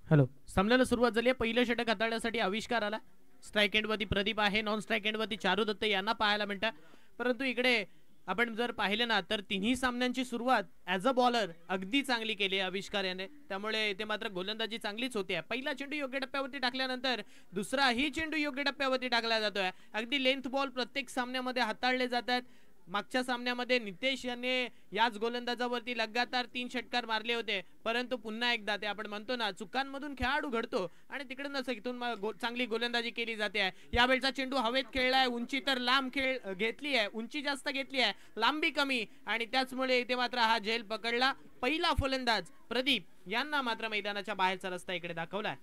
Hello, सामन्याला सुरुवात झाली आहे. पहिलं षटक हाताळण्यासाठी आविष्कार आला. स्ट्राईक एंडवरती प्रदीप आहे, नॉन स्ट्राईक एंडवरती चारू दत्त यांना पाहायला मिळतं. परंतु इकडे आपण जर पाहिले ना तर तिन्ही सामन्यांची सुरुवात ॲज अ बॉलर अगदी चांगली केली आविष्कार याने, त्यामुळे इथे मात्र गोलंदाजी चांगलीच होते. पहिला चेंडू योग्य टप्प्यावरती टाकल्यानंतर दुसराही चेंडू योग्य टप्प्यावरती टाकला जातोय. अगदी लेंथ बॉल प्रत्येक सामन्यामध्ये हाताळले जातात. मागच्या सामन्यामध्ये नितेश यांनी याच गोलंदाजावरती लगातार 3 षटकार मारले होते, परंतु पुन्हा एकदा ते आपण म्हणतो ना चुकांमधून खेळाडू घडतो आणि तिकडे नसं इथून चांगली गोलंदाजी केली जाते. यावेळचा चेंडू हवेत खेळलाय, उंची तर लांब खेळ घेतली आहे, उंची जास्त घेतली आहे, लांबी कमी, आणि त्याचमुळे इथे मात्र हा झेल पकडला. पहिला फलंदाज प्रदीप यांना मात्र मैदानाच्या बाहेरचा रस्ता इकडे दाखवलाय.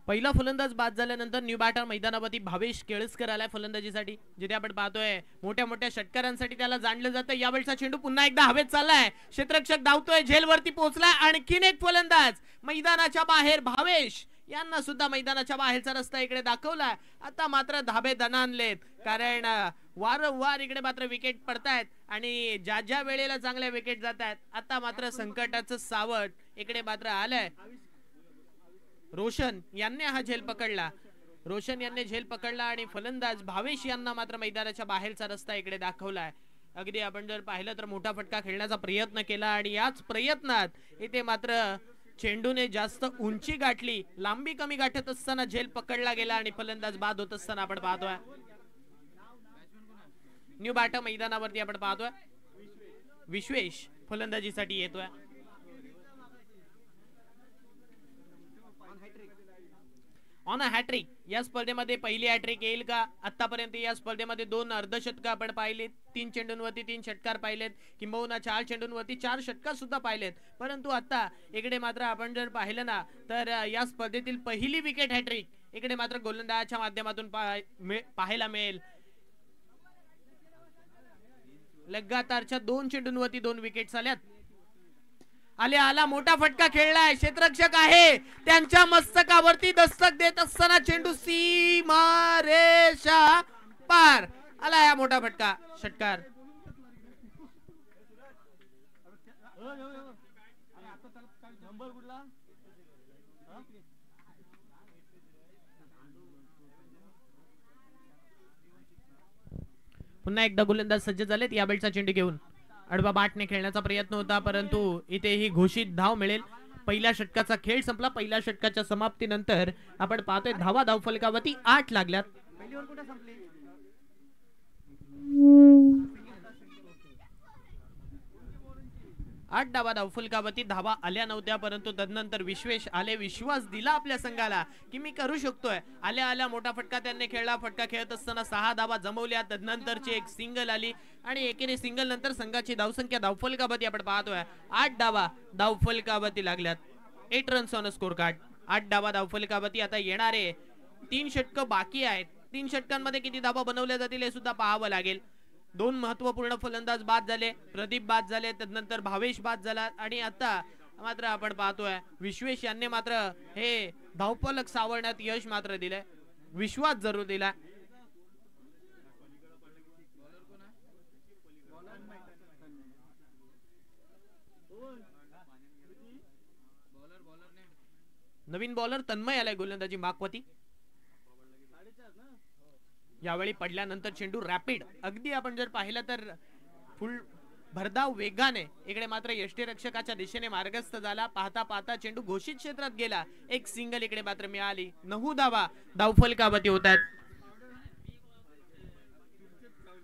पहिला फलंदाज बाद झाल्यानंतर न्यू बॅटर मैदानावरती भावेश केळसकर आलाय फलंदाजीसाठी, जिथे आपण पाहतोय मोठ्या मोठ्या षटकारांसाठी त्याला जाणलं जातं. यावेळचा चेंडू पुन्हा एकदा हवेत चाललाय, क्षेत्ररक्षक धावतोय, झेलवरती पोहोचला. आणखीन एक फलंदाज मैदानाच्या बाहेर, भावेश यांना सुद्धा मैदानाच्या बाहेरचा रस्ता इकडे दाखवला. आता मात्र धाबे दणाणलेत, कारण वारंवार इकडे मात्र विकेट पडतायत आणि ज्या ज्या वेळेला चांगल्या विकेट जात आहेत, आता मात्र संकटाचं सावट इकडे मात्र आलंय. रोशन यांनी हा झेल पकडला, रोशन यांनी झेल पकडला आणि फलंदाज भावेश यांना मात्र मैदानाच्या बाहेरचा रस्ता इकडे दाखवलाय. अगदी आपण जर पाहिलं तर मोठा फटका खेळण्याचा प्रयत्न केला आणि याच प्रयत्नात इथे मात्र चेंडूने जास्त उंची गाठली, लांबी कमी गाठत असताना झेल पकडला गेला आणि फलंदाज बाद होत असताना आपण पाहतोय. न्यू बॅटर मैदानावरती आपण पाहतोय विश्वेश फलंदाजीसाठी येतोय. ऑन अ हॅट्रिक या स्पर्धेमध्ये पहिली हॅट्रिक येईल का? आतापर्यंत या स्पर्धेमध्ये 2 अर्धशतक आपण पाहिलेत, 3 चेंडूंवरती 3 षटकार पाहिलेत, किंबहुना 4 चेंडूंवरती 4 षटकार सुद्धा पाहिलेत. परंतु आता इकडे मात्र आपण जर पाहिलं ना तर या स्पर्धेतील पहिली विकेट हॅट्रिक इकडे मात्र गोलंदाजाच्या माध्यमातून पाहायला मिळेल. लगातारच्या 2 चेंडूंवरती 2 विकेट्स आल्यात. आला मोठा फटका खेळलाय, क्षेत्ररक्षक आहे, त्यांच्या मस्तकावरती दस्तक देत असताना चेंडू सीमारेषा पार आला. या मोठा फटका, षटकार. पुन्हा एकदा गोलंदाज सज्ज झालेत. यावेळचा चेंडू घेऊन आडवा बाटने खेळण्याचा प्रयत्न होता, परंतु इथे ही घोषित धाव मिळेल. पहिल्या षटकाचा खेळ संपला. पहिल्या षटकाच्या समाप्तीनंतर आपण पाहतोय धावा धावफलकावरती 8 लागल्यात. 8 धावा धावफलकावरती धावा आल्या नव्हत्या, परंतु तदनंतर विश्वेश आले, विश्वास दिला आपल्या संघाला की मी करू शकतोय. आल्या मोठा फटका त्यांनी खेळला. फटका खेळत असताना 6 धावा जमवल्या. तदनंतरची एक सिंगल आली आणि एकेने सिंगल नंतर संघाची धावसंख्या धावफलकावरती आपण पाहतोय 8 धावा धावफलकावरती लागल्यात. 8 रन्स ऑन स्कोर कार्ड. 8 धावा धावफलकावरती. आता येणारे 3 षटक बाकी आहेत. 3 षटकांमध्ये किती धावा बनवल्या जातील हे सुद्धा पाहावं लागेल. 2 महत्वपूर्ण फलंदाज बाद झाले, प्रदीप बाद झाले, त्यानंतर भावेश बाद झाला आणि आता मात्र आपण पाहतोय विश्वेश यांनी मात्र हे धावफलक सावरण्यात यश मात्र दिलंय, विश्वास जरूर दिला. नवीन बॉलर तन्मय आलाय गोलंदाजी माकवती. यावेळी पडल्यानंतर चेंडू रॅपिड, अगदी आपण जर पाहिलं तर फुल भरधाव वेगाने इकडे मात्र यष्टीरक्षकाच्या दिशेने मार्गस्थ झाला. पाहता पाहता चेंडू घोषित क्षेत्रात गेला. एक सिंगल इकडे मात्र मिळाली. 9 धावा धावफलकावरती होतात.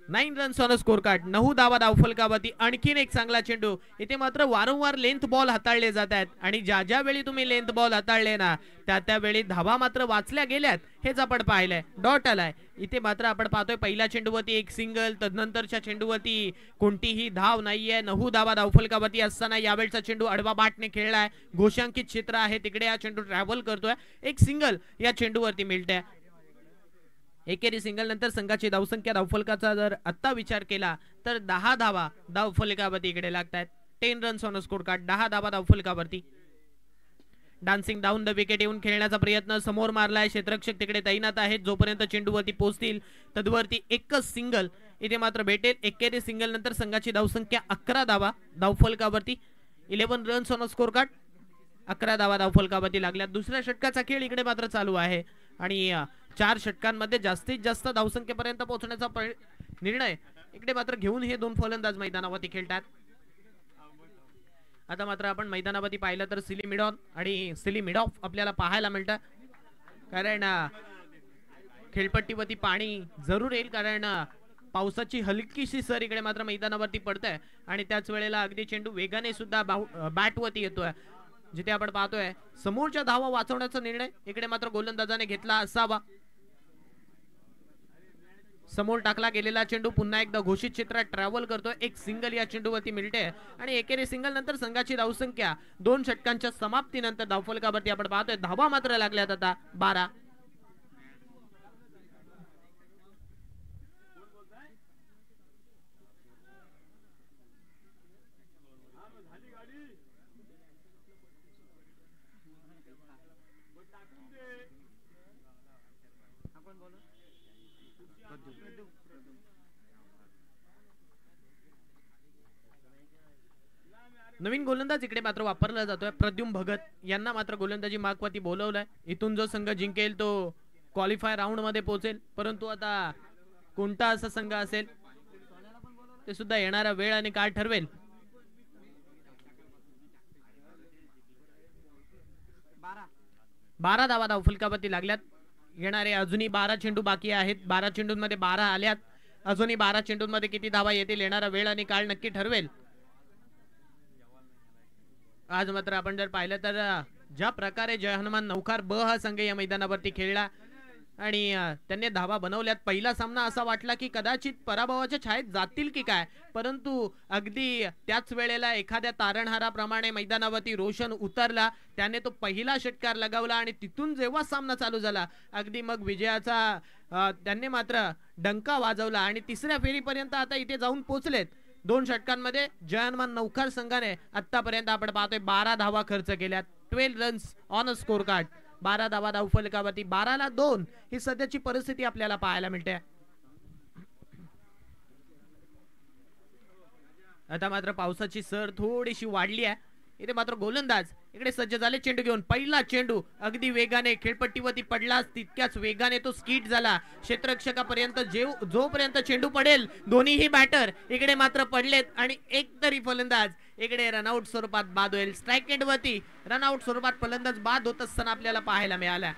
9 रन्स ऑन स्कोर कार्ड, 9 धावा धावफलकावरती. आणखीन एक चांगला चेंडू. इथे मात्र वारंवार लेंथ बॉल हाताळले जात आहेत आणि ज्या ज्या वेळी तुम्ही लेंथ बॉल हाताळले ना त्या त्यावेळी धावा मात्र वाचल्या गेल्यात, हेच आपण पाहिलंय. डॉट आलाय. इथे मात्र आपण पाहतोय पहिल्या चेंडूवरती एक सिंगल, तदनंतरच्या चेंडूवरती कोणतीही धाव नाहीये. 9 धावा धावफलकावरती असताना यावेळचा चेंडू आडवा बाटने खेळलाय. घोषांकित क्षेत्र आहे तिकडे हा चेंडू ट्रॅव्हल करतोय. एक सिंगल या चेंडूवरती मिळते. एकेरी सिंगल नंतर संघाची धावसंख्या धावफलकाचा जर आत्ता विचार केला तर 10 धावा धावफलकावरती इकडे लागतात. 10 रन्स ऑन स्कोर कार्ड, 10 धावा धावफलकावरती. डान्सिंग डाऊन द विकेट येऊन खेळण्याचा प्रयत्न समोर मारलाय. क्षेत्ररक्षक तिकडे तैनात आहेत. जोपर्यंत चेंडूवरती पोहोचतील तदवरती एकच सिंगल इथे मात्र भेटेल. एकेरी सिंगल नंतर संघाची धावसंख्या 11 धावा धावफलकावरती. 11 रन्स ऑन स्कोर कार्ड, 11 धावा धावफलकावरती लागल्या. दुसऱ्या षटकाचा खेळ इकडे मात्र चालू आहे आणि 4 षटकांमध्ये जास्तीत जास्त धावसंख्येपर्यंत पोहोचण्याचा निर्णय इकडे मात्र घेऊन हे दोन फलंदाज मैदानावरती खेळतात. आता मात्र आपण मैदानावरती पाहिलं तर सिली मिडॉन आणि सिली मिडॉफ आपल्याला पाहायला मिळतं. कारण खेळपट्टीवरती पाणी जरूर येईल, कारण पावसाची हलकीशी सर इकडे मात्र मैदानावरती पडतंय आणि त्याच वेळेला अगदी चेंडू वेगाने सुद्धा बॅटवरती येतोय. जिथे आपण पाहतोय समोरच्या धावा वाचवण्याचा निर्णय इकडे मात्र गोलंदाजाने घेतला असावा. समोर टाकला गेलेला चेंडू पुन्हा एकदा घोषित क्षेत्रात ट्रॅव्हल करतोय. एक सिंगल या चेंडूवरती मिळते आणि एकेरी सिंगल नंतर संघाची धावसंख्या 2 षटकांच्या समाप्तीनंतर धावफलकावरती आपण पाहतोय धावा मात्र लागल्यात आता 12. नवीन गोलंदाज इकडे मात्र वापरला जातोय. प्रद्युम्न भगत यांना मात्र गोलंदाजी मार्कवरती बोलवलंय. इथून जो संघ जिंकेल तो क्वालिफाय राऊंड मध्ये पोहोचेल. परंतु आता कोणता असा संघ असेल ते सुद्धा येणारा वेळ आणि काळ ठरवेल. 12 धावा धावफलकावरती लागल्यात. येणारे अजूनही 12 चेंडू बाकी आहेत. 12 चेंडूंमध्ये 12 आल्यात. अजूनही 12 चेंडूंमध्ये किती धावा येतील येणारा वेळ आणि काळ नक्की ठरवेल. आज मात्र आपण जर पाहिलं तर ज्या प्रकारे जय हनुमान नौखार ब हा संघ या मैदानावरती खेळला आणि त्यांनी धावा बनवल्यात. पहिला सामना असा वाटला की कदाचित पराभवाच्या छायेत जातील की काय, परंतु अगदी त्याच वेळेला एखाद्या तारणहाराप्रमाणे मैदानावरती रोशन उतरला. त्याने तो पहिला षटकार लगावला आणि तिथून जेव्हा सामना चालू झाला अगदी मग विजयाचा त्यांनी मात्र डंका वाजवला आणि तिसऱ्या फेरीपर्यंत आता इथे जाऊन पोहोचलेत. 2 षटकांमध्ये जय हनुमान नौखार संघाने आतापर्यंत आपण पाहतोय 12 धावा खर्च केल्यात. 12 रन्स ऑन स्कोर कार्ड, 12 धावा धावफलकावरती, 12ला 2 ही सध्याची परिस्थिती आपल्याला पाहायला मिळते. आता मात्र पावसाची सर थोडीशी वाढली आहे. इथे मात्र गोलंदाज इकडे सज्ज झाले चेंडू घेऊन. पहिला चेंडू अगदी वेगाने खेळपट्टीवरती पडला तितक्याच वेगाने तो स्किट झाला क्षेत्ररक्षकापर्यंत. जोपर्यंत चेंडू पडेल दोन्हीही बॅटर इकडे मात्र पडलेत आणि एक तरी फलंदाज इकडे रनआउट स्वरूपात बाद होईल. स्ट्राईक एंडवरती रनआउट स्वरूपात फलंदाज बाद होत असताना आपल्याला पाहायला मिळाला.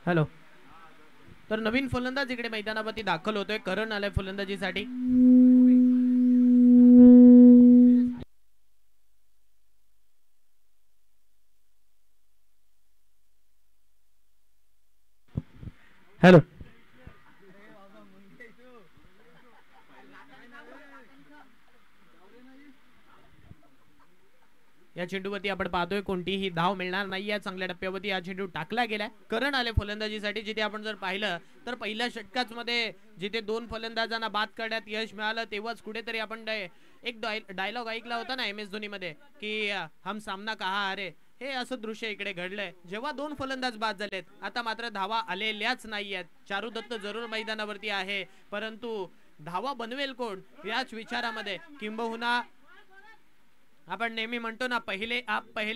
हॅलो, तर नवीन फलंदाज इकडे मैदानावरती दाखल होतोय. करण आलाय फलंदाजीसाठी. हॅलो, या चेंडूवरती आपण पाहतोय कोणतीही धाव मिळणार नाही आहे. चांगल्या टप्प्यावरती हा चेंडू टाकला गेलाय. करण आले फलंदाजीसाठी, जिथे आपण जर पाहिलं तर पहिल्या षटकाच मध्ये जिथे 2 फलंदाजांना बाद करण्यात यश मिळालं तेव्हाच कुठेतरी आपण एक डायलॉग ऐकला होता ना MS धोनी मध्ये की हम सामना कहा हारे. हे असं दृश्य इकडे घडलंय जेव्हा 2 फलंदाज बाद झालेत. आता मात्र धावा आलेल्याच नाहीयेत. चारू दत्त जरूर मैदानावरती आहे, परंतु धावा बनवेल कोण याच विचारामध्ये, किंबहुना आपण नेहमी म्हणतो ना पहिले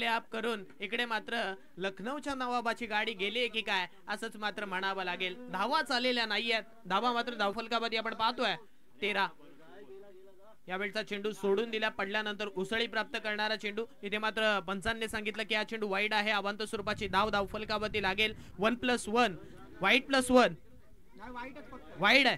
आप करून इकडे मात्र लखनौच्या नवाबाची गाडी गेली की काय असंच मात्र म्हणावं लागेल. धावाच आलेल्या नाहीयेत. धावा मात्र धावफलकामध्ये आपण पाहतोय 13. यावेळचा चेंडू सोडून दिला पडल्यानंतर उसळी प्राप्त करणारा चेंडू. इथे मात्र पंचांनी सांगितलं की हा चेंडू वाईड आहे. अवांतर स्वरूपाची धावफलकावरती लागेल. 1+1 वाईड वाईड आहे.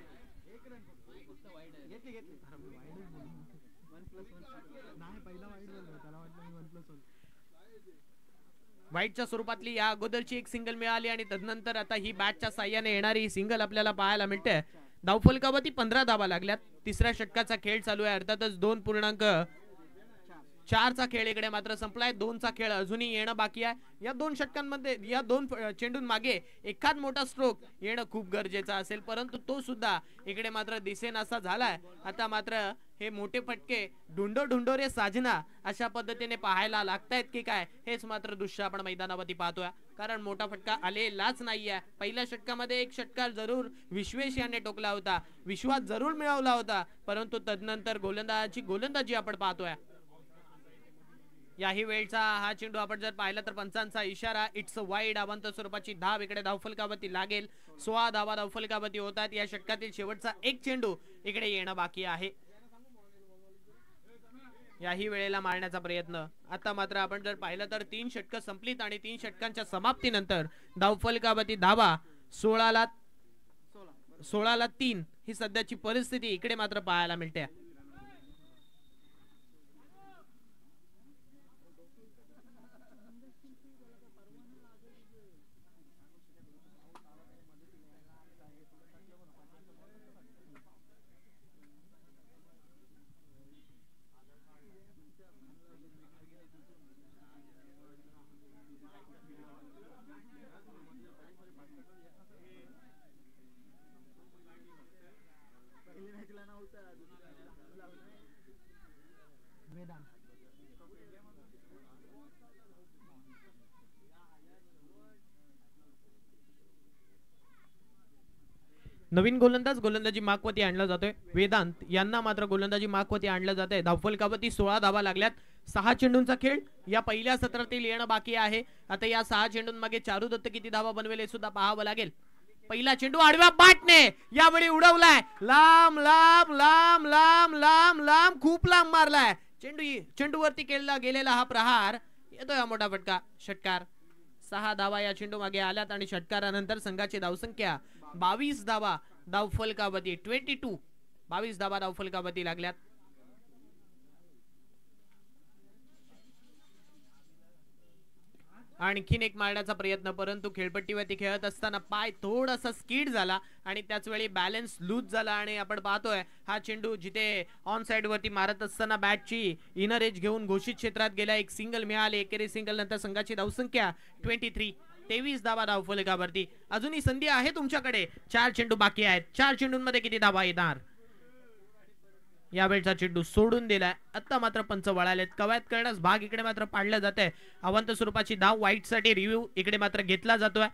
वाईटच्या स्वरूपातली या अगोदरची एक सिंगल मिळाली आणि तदनंतर आता ही बॅटच्या साह्याने येणारी सिंगल आपल्याला पाहायला मिळते. धावफलकावरती 15 धावा लागल्यात. तिसऱ्या षटकाचा खेळ चालू आहे. अर्थातच 2.4चा खेळ इकडे मात्र संपलाय. 2चा खेळ अजूनही येणं बाकी आहे. या 2 षटकांमध्ये या 2 चेंडून मागे एखाद मोठा स्ट्रोक येणं खूप गरजेचं असेल, परंतु तो सुद्धा इकडे मात्र दिसेनासा झालाय. आता मात्र हे मोठे फटके ढुंडो रे साजना अशा पद्धतीने पाहायला लागतायत की काय हेच मात्र दृश्य आपण मैदानावरती पाहतोय. कारण मोठा फटका आलेलाच नाहीये. पहिल्या षटकामध्ये एक षटकार जरूर विश्वेश याने टोकला होता, विश्वास जरूर मिळवला होता, परंतु तदनंतर गोलंदाजी आपण पाहतोय. याही वेळचा हा चेंडू आपण जर पाहिला तर पंचांचा इशारा इट्स वाईड. अवांतर स्वरूपाची धाव इकडे धावफलकावरती लागेल. 16 धावा धावफलकावरती होतात. या षटकातील शेवटचा एक चेंडू इकडे येणं बाकी आहे. याही वेळेला मारण्याचा प्रयत्न. आता मात्र आपण जर पाहिलं तर 3 षटकं संपलीत आणि 3 षटकांच्या समाप्तीनंतर धावफलकावरती धावा 16ला 3 ही सध्याची परिस्थिती इकडे मात्र पाहायला मिळते. नवीन गोलंदाजी मार्कवरती आणला जातोय. वेदांत यांना मात्र गोलंदाजी मार्कवरती आणलं जातंय. धावफलकावरती 16 धावा लागल्यात. 6 चेंडूंचा खेळ या पहिल्या सत्रातील येणं बाकी आहे. आता या 6 चेंडूंमागे चारू दत्त किती धावा बनवेल हे सुद्धा पाहावं लागेल. पहिला चेंडू आडव्या बॅटने यावेळी उडवलाय. लांब लांब लांब लांब लांब लांब खूप लांब मारलाय. चेंडूवरती केला गेलेला हा प्रहार येतोय हा मोठा फटका. षटकार. 6 धावा या चेंडू मागे आल्यात आणि षटकारानंतर संघाची धावसंख्या 22 धावा धावफलकावरती 22 धावा धावफलकावरती लागल्यात. आणखीन एक मारण्याचा प्रयत्न, परंतु खेळपट्टीवरती खेळत असताना पाय थोडासा स्किड झाला आणि त्याच वेळी बॅलन्स लूज झाला आणि आपण पाहतोय हा चेंडू जिथे ऑन साइड वरती मारत असताना बॅटची इनर एज घेऊन घोषित क्षेत्रात गेला. एक सिंगल मिळाले. एकेरी सिंगल नंतर संघाची धावसंख्या 23 धावा धावफलकावरती. अजूनही संधी आहे तुमच्याकडे. 4 चेंडू बाकी आहेत. 4 चेंडूंमध्ये किती धावा येणार. यावेळचा चेंडू सोडून दिलाय. आता मात्र पंच वळालेत. कवायत करण्यास भाग इकडे मात्र पाडलं जात आहे. अवांतर स्वरूपाची धाव वाईट साठी रिव्ह्यू इकडे मात्र घेतला जातोय.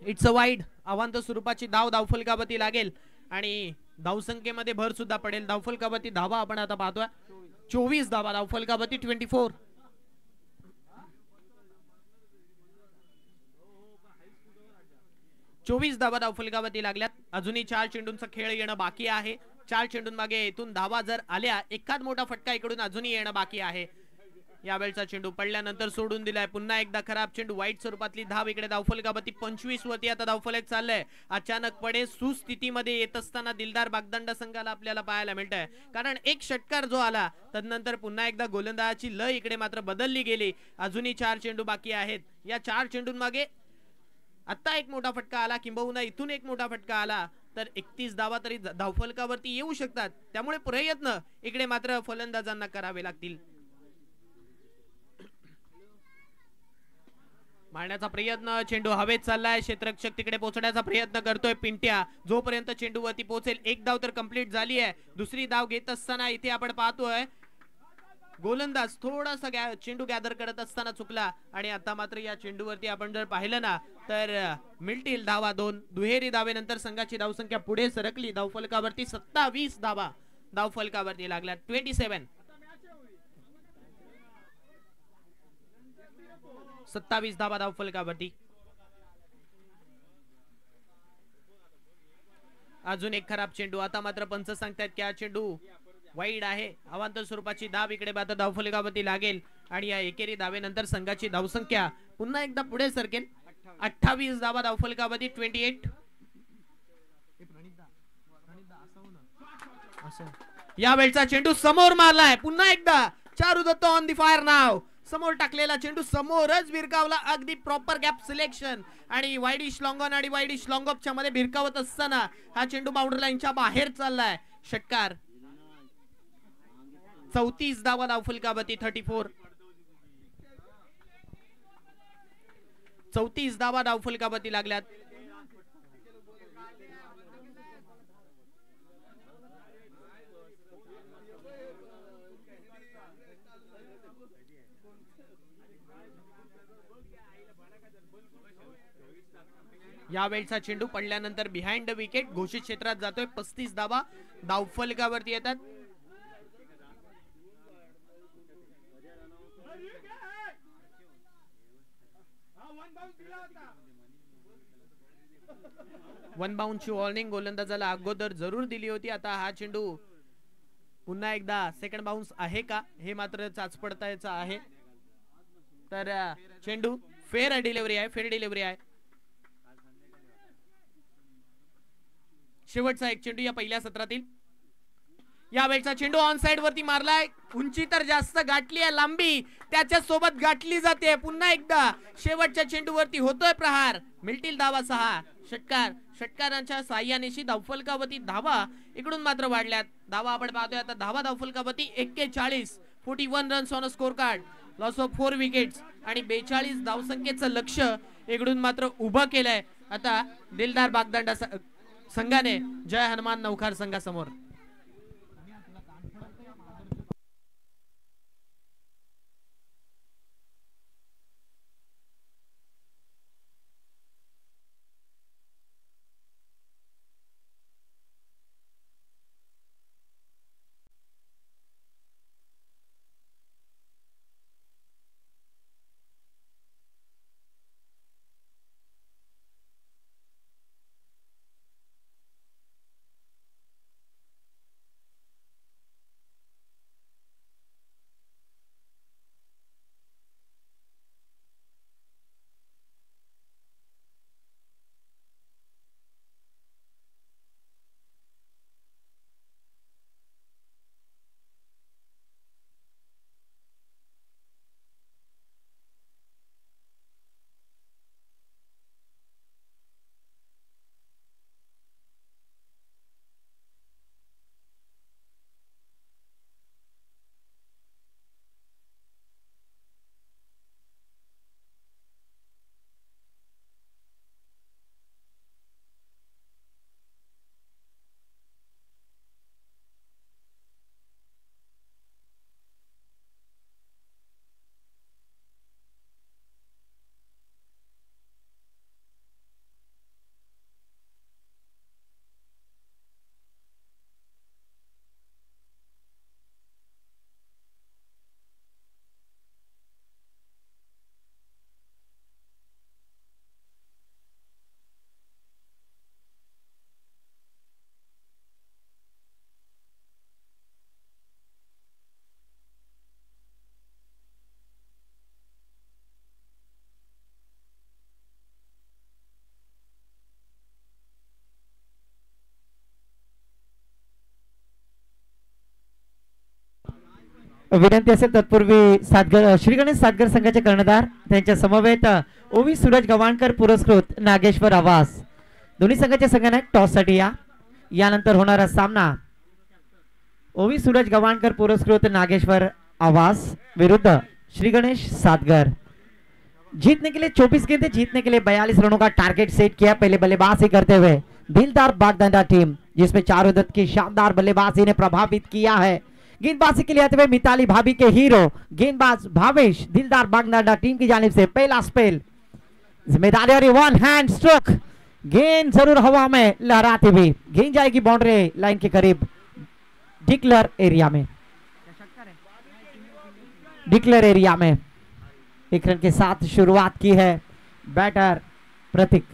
It's a wide. अवांतर स्वरूपाची धाव धावफलकावरती लागेल आणि धावसंख्येमध्ये भर सुद्धा पडेल. धावफलकावरती धावा आपण आता पाहतोय 24 धावा धावफलकावरती 24. धावा धावफलकावरती लागल्यात. अजूनही 4 चेंडूंचा खेळ येणं बाकी आहे. 4 चेंडूंमागे इथून धावा जर आल्या एखाद मोठा फटका इकडून अजूनही येणं बाकी आहे. यावेळचा चेंडू पडल्यानंतर सोडून दिलाय. पुन्हा एकदा खराब चेंडू. वाईट स्वरूपातली धाव. इकडे धावफलकावरती 25 वरती आता धावफलक चाललंय. अचानकपणे सुस्थितीमध्ये येत असताना दिलदार बागदंड संघाला आपल्याला पाहायला मिळतंय, कारण एक षटकार जो आला तदनंतर पुन्हा एकदा गोलंदाजाची लय इकडे मात्र बदलली गेली. अजूनही 4 चेंडू बाकी आहेत. या 4 चेंडूंमागे आता एक मोठा फटका आला, किंबहुना इथून एक मोठा फटका आला तर 31 धावा तरी धावफलकावरती येऊ शकतात. त्यामुळे प्रयत्न इकडे मात्र फलंदाजांना करावे लागतील. मारण्याचा प्रयत्न. चेंडू हवेत चाललाय. क्षेत्ररक्षक तिकडे पोहोचण्याचा प्रयत्न करतोय. पिंट्या जोपर्यंत चेंडूवरती पोहोचेल. एक धाव तर कंप्लीट झाली आहे. दुसरी धाव घेत असताना इथे आपण पाहतोय गोलंदाज थोडासा चेंडू गॅदर करत असताना चुकला आणि आता मात्र या चेंडूवरती आपण जर पाहिलं ना तर मिळतील धावा 2. दुहेरी धावेनंतर संघाची धावसंख्या पुढे सरकली. धावफलकावरती 27 धावा धावफलकावरती लागल्या. 27 धावा धावफलकावरती. अजून एक खराब चेंडू. आता मात्र पंच सांगतात की हा चेंडू वाईड आहे. अवांतर स्वरूपाची धाव इकडे आता धावफलकावरती लागेल आणि या एकेरी धावेनंतर संघाची धावसंख्या पुन्हा एकदा पुढे सरकेल. 28 धावा धावफलकावरती. 28. यावेळचा चेंडू समोर मारलाय. पुन्हा एकदा Charu Dutt on the fire नाव. समोर टाकलेला चेंडू समोरच भिरकावला. अगदी प्रॉपर गॅप सिलेक्शन आणि वाईडिश लॉंग ऑन आणि वाईडिश लॉंग ऑफच्या मध्ये भिरकावत असताना हा चेंडू बाउंड्री लाईनच्या बाहेर चाललाय. षटकार. 34 धावा धावफलकावरती. 34. 34 धावा धावफलकावरती लागल्यात. यावेळचा चेंडू पडल्यानंतर बिहाइंड द विकेट घोषित क्षेत्रात जातोय. 35 धावा धावफलकावरती येतात. वन बाउंडची वॉर्निंग गोलंदाजाला अगोदर जरूर दिली होती. आता हा चेंडू पुन्हा एकदा सेकंड बाउन्स आहे का हे मात्र चाचपडतायचं आहे. तर चेंडू फेअर डिलिव्हरी आहे. फेअर डिलिव्हरी आहे. शेवटचा एक चेंडू या पहिल्या सत्रातील. यावेळचा चेंडू ऑन साइड वरती मारलाय. उंची तर जास्त गाठली आहे. लांबी त्याच्या सोबत गाठली जाते. पुन्हा एकदा शेवटच्या चेंडूवरती होतोय प्रहार. मिळतील धावा 6. षटकार. षटकारांच्या साह्यानेशी धावफलकावरती धावा इकडून मात्र वाढल्यात. धावा आपण पाहतोय आता. धावा धावफलकावरती 41. 41 runs on a score card. Loss of 4 wickets आणि 42 धावसंख्येचं लक्ष इकडून मात्र उभं केलंय आता दिलदार बागदंडा संघाने जय हनुमान नौखार संघासमोर. विनंती असेल तत्पूर्वी श्री गणेश सातगर संघाचे कर्णधार त्यांच्या समवेत ओवी सूरज गवाणकर पुरस्कृत नागेश्वर आवास दोन्ही संघाचे संघनायक टॉस साठी यानंतर होणारा सामना ओवी सूरज गवाणकर पुरस्कृत नागेश्वर आवास विरुद्ध श्री गणेश सातगर। जीतने के लिए 24 गेंदें, जीतने के लिए 42 रनों का टारगेट सेट किया। पहले बल्लेबाजी करते हुए दिलदार बागदंडा टीम, जिसमें चारुदत्त की शानदार बल्लेबाजी ने प्रभावित किया है। गेंदबाजी के लिए आते हुए मिताली भाभी के हीरो गेंदबाज भावेश, दिलदार बागदंडा टीम की जानिब से पहला स्पेल, जिम्मेदारी वन हैंड स्ट्रोक, गेंद जरूर हवा में लहराती हुई, गेंद जाएगी बाउंड्री लाइन के करीब डिक्लेयर एरिया में। डिक्लेयर एरिया में एक रन के साथ शुरुआत की है बैटर प्रतीक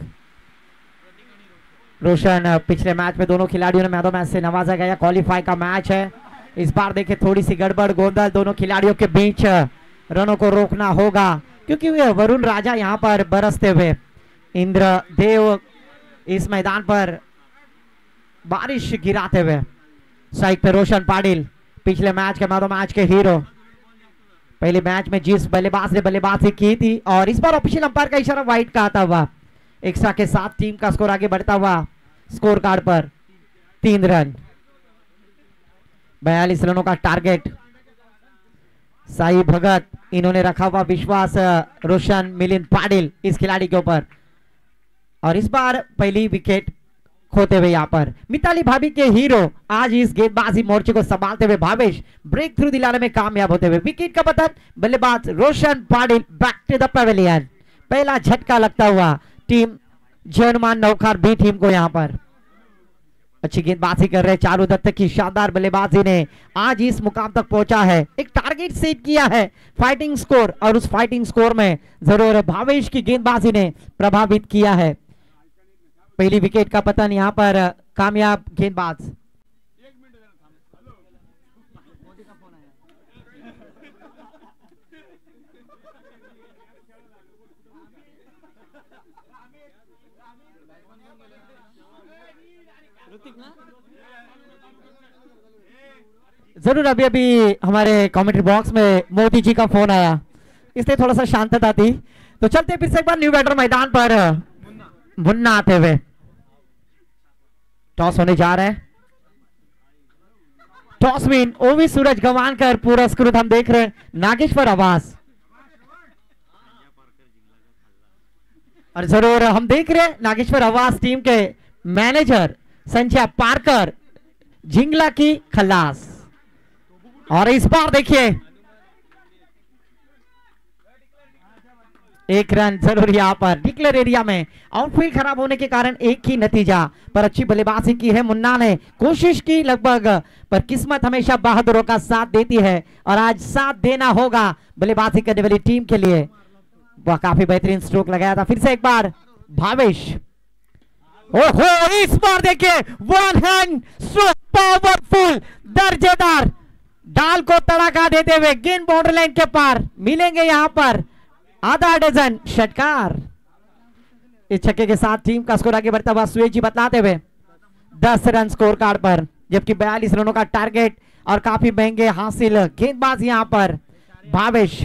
रोशन। पिछले मैच में दोनों खिलाड़ियों ने मैच मैच से नवाजा गया, क्वालिफाई का मैच है। इस बार देखे थोड़ी सी गड़बड़ गोंदल दोनों खिलाड़ियों के बीच, रनों को रोकना होगा क्योंकि वरुण राजा यहां पर बरसते हुए, इंद्रदेव इस मैदान पर बारिश गिराते हुए। साइड पे रोशन पाटिल, पिछले मैच के मैच के हीरो, पहले मैच में जिस बल्लेबाज ने बल्लेबाजी की थी और इस बार ऑफिशियल अंपायर का इशारा वाइड का आता हुआ, एक्स्ट्रा के साथ टीम का स्कोर आगे बढ़ता हुआ स्कोर कार्ड पर 3 रन, 42 रनों का टारगेट। साई भगत, इन्होंने रखा हुआ विश्वास रोशन मिलिंद पाटिल इस खिलाड़ी के ऊपर और इस बार पहली विकेट खोते हुए यहाँ पर मिताली भाभी के हीरो आज इस गेंदबाजी मोर्चे को संभालते हुए भावेश ब्रेक थ्रू दिलाने में कामयाब होते हुए। विकेट का पतन, बल्लेबाज Roshan Patil back to the pavilion. पहला झटका लगता हुआ टीम जयनुमान नौखार बी टीम को यहाँ पर अच्छी गेंदबाजी कर रहे चारुदत्त की शानदार बल्लेबाजी ने आज इस मुकाम तक पहुंचा है। एक टारगेट सेट किया है फाइटिंग स्कोर और उस फाइटिंग स्कोर में जरूर भावेश की गेंदबाजी ने प्रभावित किया है। पहली विकेट का पतन यहां पर कामयाब गेंदबाज। जरूर अभी अभी हमारे कमेंट्री बॉक्स में मोदी जी का फोन आया, इसलिए थोड़ा सा शांतता थी। तो चलते फिर से एक बार न्यू बैटर मैदान पर मुन्ना आते हुए। टॉस होने जा रहा है, टॉस विन ओवी सूरज गवाणकर पुरस्कृत हम देख रहे हैं नागेश्वर आवास। और जरूर हम देख रहे हैं नागेश्वर आवास टीम के मैनेजर संजय पारकर जिंगला की खल्लास। और इस बार देखिए एक रन जरूर यहां पर डिक्लेयर एरिया में। आउटफील्ड खराब होने के कारण एक ही नतीजा, पर अच्छी बल्लेबाजी की है मुन्ना ने, कोशिश की लगभग, पर किस्मत हमेशा बहादुरों का साथ देती है और आज साथ देना होगा बल्लेबाजी करने वाली टीम के लिए। वह काफी बेहतरीन स्ट्रोक लगाया था। फिर से एक बार भावेश, ओहो इस बार देखिए वन हैंड स्ट्रोक पावरफुल, दर्जेदार, डाल को तड़ाका देते हुए गेंद बाउंड्री लाइन के पार मिलेंगे यहां पर आधा डजन षटकार। इस छक्के के साथ टीम का स्कोर आगे बढ़ता हुआ सुरेश जी बतलाते हुए 10 रन स्कोर कार्ड पर, जबकि 42 रनों का टारगेट और काफी महंगे हासिल गेंदबाज यहां पर भावेश।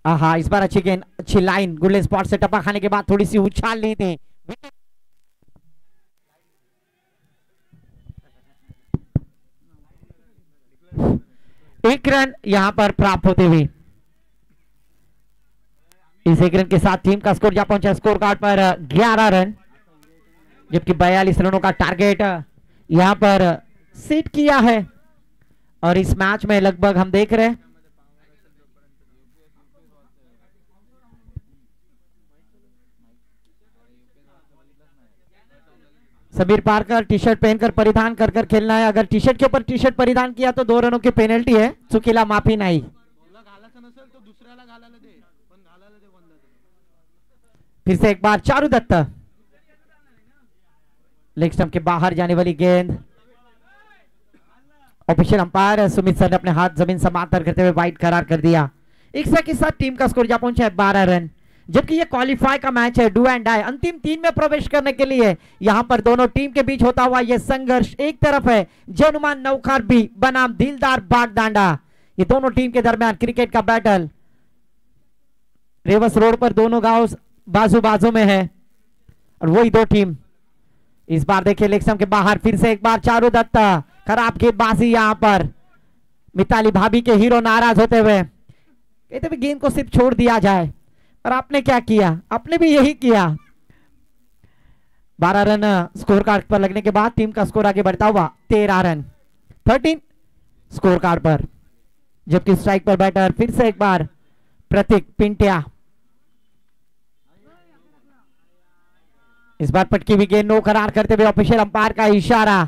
आहा इस बार अच्छी गेंद, अच्छी लाइन, गुल्ले स्पॉट से टप्पा खाने के बाद थोड़ी सी उछाल ली थी। एक रन यहां पर प्राप्त होते हुए इस एक रन के साथ टीम का स्कोर जा पहुंचा स्कोर कार्ड पर 11 रन, जबकि 42 रनों का टारगेट यहां पर सेट किया है। और इस मैच में लगभग हम देख रहे हैं समीर पारकर टी शर्ट पहनकर परिधान कर खेलना है। अगर टी शर्ट के ऊपर टी शर्ट परिधान किया तो 2 रनों की पेनल्टी है, चुकीला माफी नहीं। फिर से एक बार चारुदत्त, लेग स्टंप के बाहर जाने वाली गेंद। ऑफिशियल अंपायर सुमित सर ने अपने हाथ जमीन समांतर करते हुए वाइड करार कर दिया। एक के साथ टीम का स्कोर जा पहुंचा है 12 रन, जबकि ये क्वालिफाई का मैच है, डू एंड डाई, अंतिम 3 में प्रवेश करने के लिए यहां पर दोनों टीम के बीच होता हुआ ये संघर्ष। एक तरफ है जनुमान नौखार बी बनाम दिलदार बागदांडा, ये दोनों टीम के दरमियान क्रिकेट का बैटल रेवस रोड पर दोनों गांव बाजू बाजू में है और वही दो टीम। इस बार देखिए लेग स्टंप के बाहर फिर से एक बार चारू दत्त, खराब गेंदबाजी यहां पर। मिताली भाभी के हीरो नाराज होते हुए कहते गेंद को सिर्फ छोड़ दिया जाए, और आपने क्या किया, आपने भी यही किया। 12 रन स्कोर कार्ड पर लगने के बाद टीम का स्कोर आगे बढ़ता हुआ 13 रन 13 स्कोर कार्ड पर। जबकि स्ट्राइक पर बैटर फिर से एक बार प्रतीक पिंटिया। इस बार पटकी हुई गेंद नो करार करते हुए ऑफिशियल अंपायर का इशारा।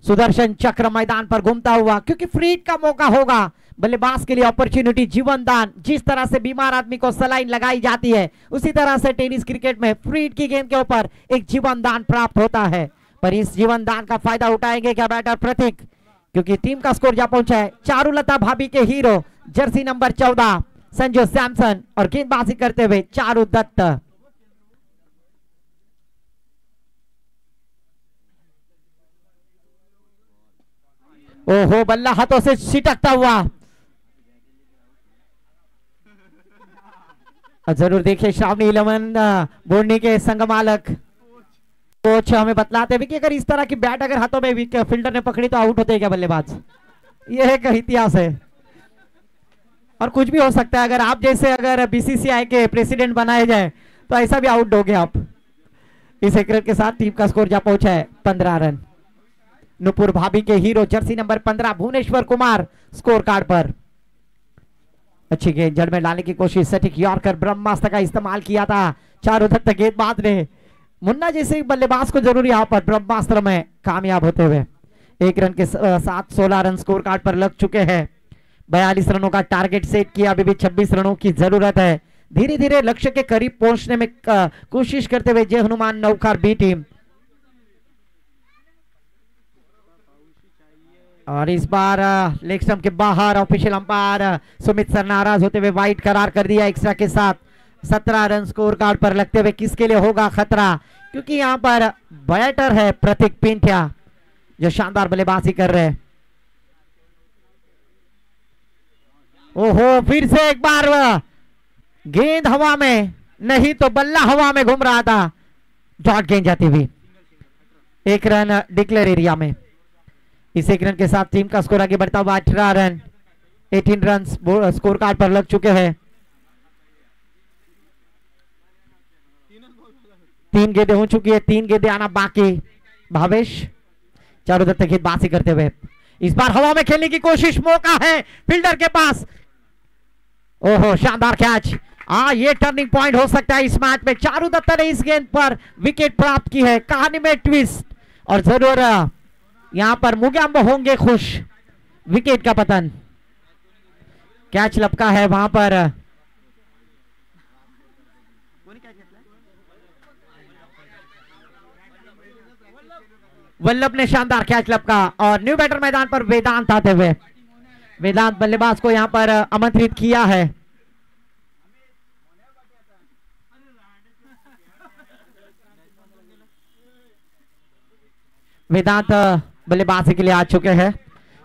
सुदर्शन चक्र मैदान पर घूमता हुआ, क्योंकि फ्री हिट का मौका होगा बल्लेबाज के लिए, अपॉर्चुनिटी, जीवन दान। जिस तरह से बीमार आदमी को सलाइन लगाई जाती है उसी तरह से टेनिस क्रिकेट में फ्री हिट की गेंद के ऊपर एक जीवन दान प्राप्त होता है। पर इस जीवन दान का फायदा उठाएंगे क्या बैटर प्रतीक, क्योंकि टीम का स्कोर जा पहुंचा है चारुलता भाभी के hero jersey number 14 Sanju Samson और गेंदबाजी करते हुए चारू दत्त। ओहो, बल्ला हाथों से छिटकता हुआ। जरूर देखिए श्रावणी 11 बोर्नी के संघ मालक कोच हमें बतलाते हैं कि अगर इस तरह की बैट अगर हाथों में फील्डर ने पकड़ी तो आउट होते हैं क्या बल्लेबाज। यह एक इतिहास है और कुछ भी हो सकता है। अगर आप जैसे अगर बीसीसीआई के प्रेसिडेंट बनाए जाए तो ऐसा भी आउट दोगे आप। इस एक रन के साथ टीम का स्कोर जा पहुंचा है 15 रन। नुपुर भाभी के hero jersey number 15 Bhuvneshwar Kumar score card पर। अच्छी गेंद जड़ में लाने की कोशिश, सटीक यॉर्कर ब्रह्मास्त्र का इस्तेमाल किया था चारू दत्त गेंदबाज ने। मुन्ना जैसे बल्लेबाज को जरूर यहाँ पर ब्रह्मास्त्र में कामयाब होते हुए 1 रन के साथ 16 रन स्कोर कार्ड पर लग चुके हैं। 42 रनों का टारगेट सेट किया, अभी भी 26 रनों की जरूरत है। धीरे धीरे लक्ष्य के करीब पहुंचने में कोशिश करते हुए जय हनुमान नौखार बी टीम। और इस बार लेग स्टंप के बाहर ऑफिशियल अंपायर सुमित सर नाराज होते हुए वाइड करार कर दिया एक्स्ट्रा के साथ। 17 रन स्कोर कार्ड पर लगते हुए किसके लिए होगा खतरा, क्योंकि यहां पर बैटर है प्रतीक पिंटिया जो शानदार बल्लेबाजी कर रहे हैं। ओहो, फिर से एक बार गेंद हवा में, नहीं तो बल्ला हवा में घूम रहा था, डॉट गेंद जाती हुई। 1 रन डिक्लेयर एरिया में। इस 1 रन के साथ टीम का स्कोर आगे बढ़ता हुआ 18 रन 18 रन स्कोर कार्ड पर लग चुके हैं। 3 गेंदें हो चुकी है, 3 गेंदें आना बाकी। भावेश चारों दत्त गेंदबाजी करते हुए इस बार हवा में खेलने की कोशिश, मौका है फील्डर के पास। ओहो, शानदार कैच। ये टर्निंग पॉइंट हो सकता है इस मैच में। चारू दत्त ने इस गेंद पर विकेट प्राप्त की है। कहानी में ट्विस्ट, और जरूर यहां पर मुग्यांब होंगे खुश। विकेट का पतन, कैच लपका है वहां पर। वल्लभ ने शानदार कैच लपका और न्यू बैटर मैदान पर वेदांत आते हुए। वेदांत बल्लेबाज को यहां पर आमंत्रित किया है। वेदांत बल्लेबाजी के लिए आ चुके हैं।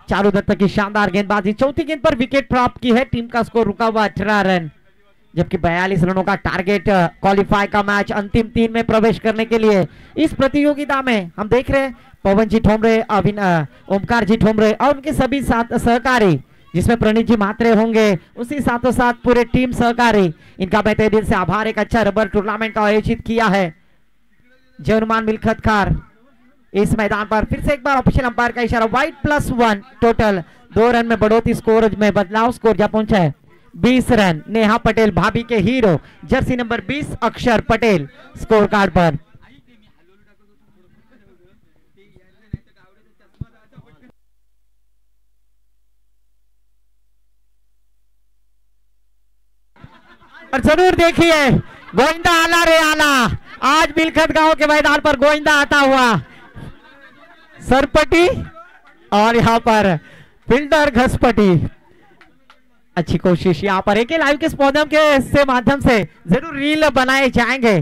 चारू दत्त की शानदार गेंदबाजी, चौथी गेंद पर विकेट प्राप्त की है। टीम का स्कोर रुका हुआ 18 रन, जबकि 42 रनों का टारगेट। क्वालिफाई का मैच अंतिम 3 में प्रवेश करने के लिए इस प्रतियोगिता में हम देख रहे हैं पवन जी ठोमरे, ओमकार जी ठोमरे और उनके सभी सहकारी, जिसमें प्रणीत जी मात्रे होंगे, उसी साथों साथ पूरे टीम सहकारी। इनका मैं तहे दिल से आभार। एक अच्छा रबर टूर्नामेंट का आयोजित किया है। जय हनुमान मिल्खत खार इस मैदान पर फिर से एक बार ऑफिशियल अंपायर का इशारा। वाइड +1 टोटल, 2 रन में बढ़ोतरी, स्कोर में बदलाव। स्कोर जा पहुंचा है 20 रन। नेहा पटेल भाभी के हीरो जर्सी नंबर 20 अक्षर पटेल स्कोर कार्ड पर। और जरूर देखिए गोविंदा आला रे आला, आज मिलखत गांव के मैदान पर गोविंदा आता हुआ सरपटी और यहां पर फील्डर घसपटी। अच्छी कोशिश यहाँ पर एक लाइव के स्पॉदम के से माध्यम से जरूर रील बनाए जाएंगे,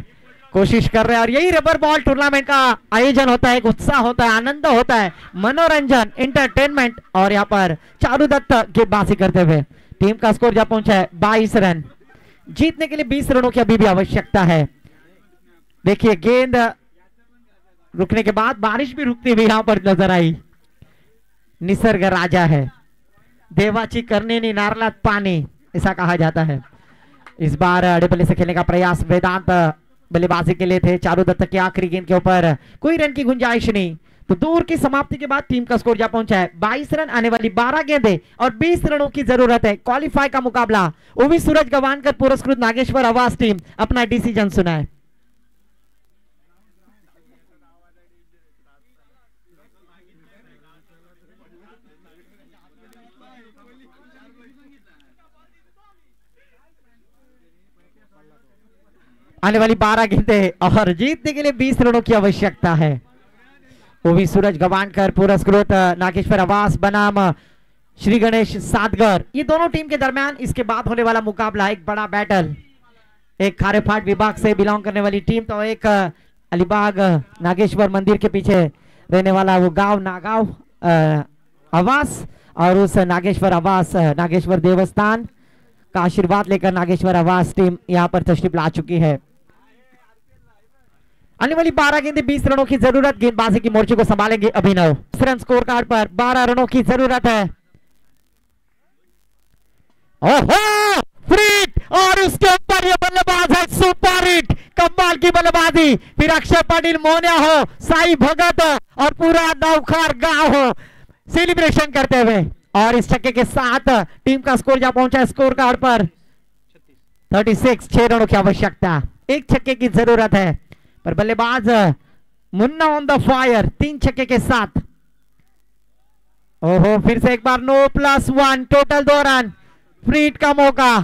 कोशिश कर रहे हैं। और यही रबर बॉल टूर्नामेंट का आयोजन होता है, एक उत्साह होता है, आनंद होता है, मनोरंजन, एंटरटेनमेंट। और यहाँ पर चारू दत्त गेंदबाजी करते हुए टीम का स्कोर जब पहुंचा है 22 रन। जीतने के लिए 20 रनों की अभी भी आवश्यकता है। देखिए गेंद रुकने के बाद बारिश भी रुकती हुई यहाँ पर नजर आई। निसर्ग राजा है, देवाची करने नी नारलात पानी, ऐसा कहा जाता है। इस बार अड़े बल्ले से खेलने का प्रयास वेदांत बल्लेबाजी के लिए थे। चारू दत्त की आखिरी गेंद के ऊपर कोई रन की गुंजाइश नहीं, तो दूर की समाप्ति के बाद टीम का स्कोर जा पहुंचा है 22 रन। आने वाली 12 गेंदें और 20 रनों की जरूरत है। क्वालिफाई का मुकाबला। ओवी सूरज गवानकर पुरस्कृत नागेश्वर आवास टीम अपना डिसीजन सुनाए। आने वाली 12 गेंदें और जीतने के लिए 20 रनों की आवश्यकता है। ओवी सूरज गवानकर पुरस्कृत नागेश्वर आवास बनाम श्री गणेश सादगर, ये दोनों टीम के दरमियान इसके बाद होने वाला मुकाबला, एक बड़ा बैटल। एक खारेफाट विभाग से बिलोंग करने वाली टीम, तो एक अलीबाग नागेश्वर मंदिर के पीछे रहने वाला वो गांव नागांव आवास, और उस नागेश्वर आवास नागेश्वर देवस्थान का आशीर्वाद लेकर नागेश्वर आवास टीम यहां पर तशरीफ ला चुकी है। आने वाली 12 गेंदें 20 रनों की जरूरत। गेंदबाजी की मोर्चे को संभालेंगे अभिनव। रन स्कोर कार्ड पर 12 रनों की जरूरत है। ओहो फ्रीट, और उसके ऊपर ये बल्लेबाज है सुपर हिट, कमाल की बल्लेबाजी। फिर अक्षय पाटिल मोनिया हो, साई भगत हो और पूरा नौखार गांव हो सेलिब्रेशन करते हुए। और इस छक्के के साथ टीम का स्कोर जा पहुंचा है स्कोर कार्ड पर 36। 6 रनों की आवश्यकता, एक छक्के की जरूरत है। पर बल्लेबाज मुन्ना ऑन द फायर 3 छक्के के साथ। ओहो फिर से एक बार नो +1, टोटल 2 रन। फ्रीट का मौका,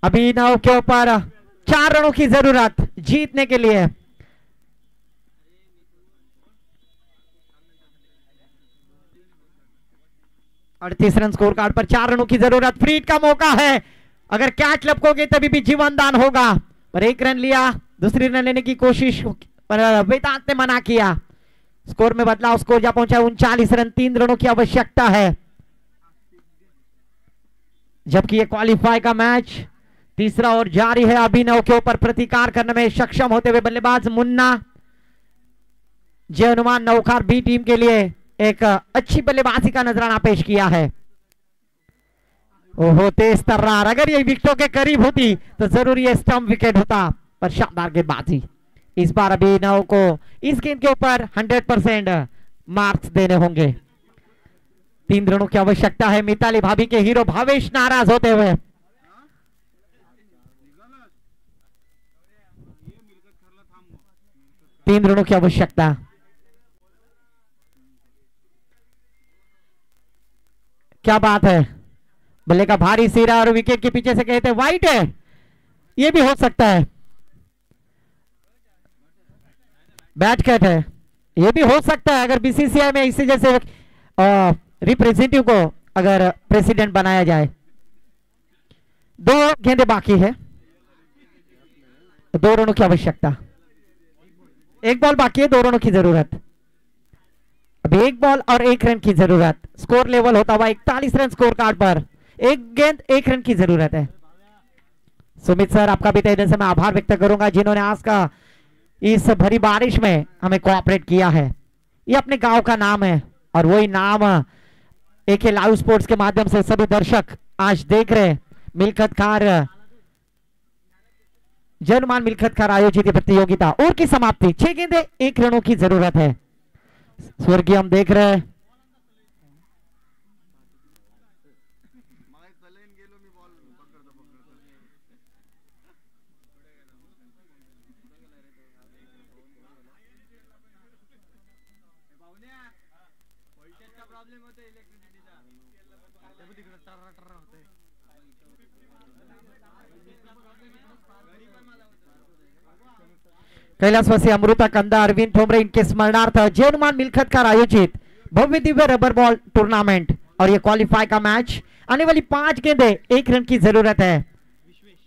अभिनव के ऊपर 4 रनों की जरूरत जीतने के लिए। और 38 रन स्कोर कार्ड पर 4 रनों की जरूरत। फ्रीट का मौका है, अगर कैच लपकोगे तभी भी जीवन दान होगा। पर 1 रन लिया, दूसरी रन लेने की कोशिश पर वेदांत ने मना किया। स्कोर में बदलाव, स्कोर जा पहुंचा 39 रन। 3 रनों की आवश्यकता है, जबकि ये क्वालिफाई का मैच तीसरा और जारी है। अभिनव के ऊपर प्रतिकार करने में सक्षम होते हुए बल्लेबाज मुन्ना, जय हनुमान नौखार बी टीम के लिए एक अच्छी बल्लेबाजी का नजराना पेश किया है। ओहो तेज तर्रार, अगर ये विकेटों के करीब होती तो जरूर ये स्टंप विकेट होता, पर शानदार गेंदबाजी। इस बार अभिनव को इस गेंद के ऊपर 100% मार्क्स देने होंगे। 3 रनों की आवश्यकता है। मिताली भाभी के हीरो भावेश नाराज होते हुए। तीन रनों की आवश्यकता। क्या बात है, बल्ले का भारी सिरा और विकेट के पीछे से कहते हैं वाइट है, ये भी हो सकता है। बैट कट है, ये भी हो सकता है। अगर बीसीसीआई में इसी जैसे रिप्रेजेंटेटिव को अगर प्रेसिडेंट बनाया जाए। 2 गेंदें बाकी है, 2 रनों की आवश्यकता। 1 बॉल बाकी है, 2 रनों की जरूरत। अभी 1 बॉल और 1 रन की जरूरत। स्कोर लेवल होता हुआ 41 रन स्कोर कार्ड पर। 1 गेंद 1 रन की जरूरत है। सुमित सर, आपका भी तहे दिल से मैं आभार व्यक्त करूंगा जिन्होंने आज का इस भरी बारिश में हमें कोऑपरेट किया है। ये अपने गांव का नाम है और वही नाम एक लाइव स्पोर्ट्स के माध्यम से सभी दर्शक आज देख रहे। मिल्खत खार, जनमान मिल्खत खार आयोजित प्रतियोगिता और की समाप्ति। 6 गेंदें 1 रनों की जरूरत है। स्वर्गीय हम देख रहे हैं। कैलासवासी अमृता कंदा, अरविंद ठोंबरे इनके स्मरणार्थ जय हनुमान मिल्खतकार आयोजित भव्य दिव्य रबर बॉल टूर्नामेंट और ये क्वालिफाई का मैच आने वाली 5 गेंदें 1 रन की जरूरत है।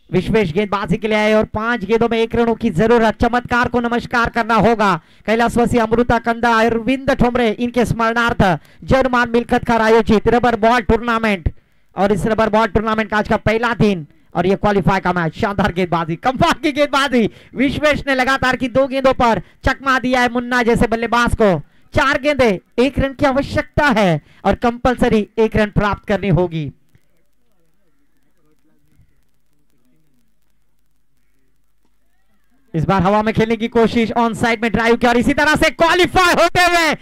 विश्वेश गेंदबाजी के लिए आए और 5 गेंदों में 1 रनों की जरूरत। चमत्कार को नमस्कार करना होगा। कैलाशवासी अमृता कंदा अरविंद ठोमरे इनके स्मरणार्थ जर्मान मिल्खत कर आयोजित रबर बॉल टूर्नामेंट, और इस रबर बॉल टूर्नामेंट का आज का पहला दिन और ये क्वालिफाई का मैच। शानदार गेंदबाजी, कमाल की गेंदबाजी। विश्वेश ने लगातार की 2 गेंदों पर चकमा दिया है मुन्ना जैसे बल्लेबाज को। 4 गेंदें 1 रन की आवश्यकता है और कंपलसरी 1 रन प्राप्त करनी होगी। इस बार हवा में खेलने की कोशिश, ऑन साइड में ड्राइव किया और इसी तरह से क्वालिफाई होते हुए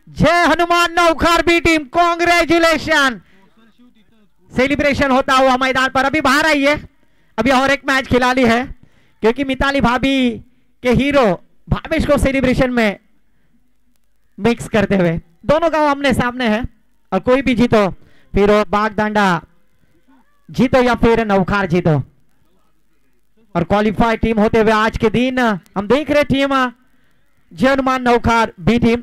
Jai Hanuman Naukhar B team, congratulation. Celebration होता हुआ मैदान पर अभी बाहर आई है। अभी और एक मैच खिला ली है क्योंकि मिताली भाभी के हीरो भावेश को सेलिब्रेशन में मिक्स करते हुए दोनों गांव आमने सामने है और कोई भी जीतो, फिर वो बागदांडा जीतो या फिर नौखार जीतो, और क्वालिफाई टीम होते हुए आज के दिन हम देख रहे टीम जय हनुमान नौखार बी टीम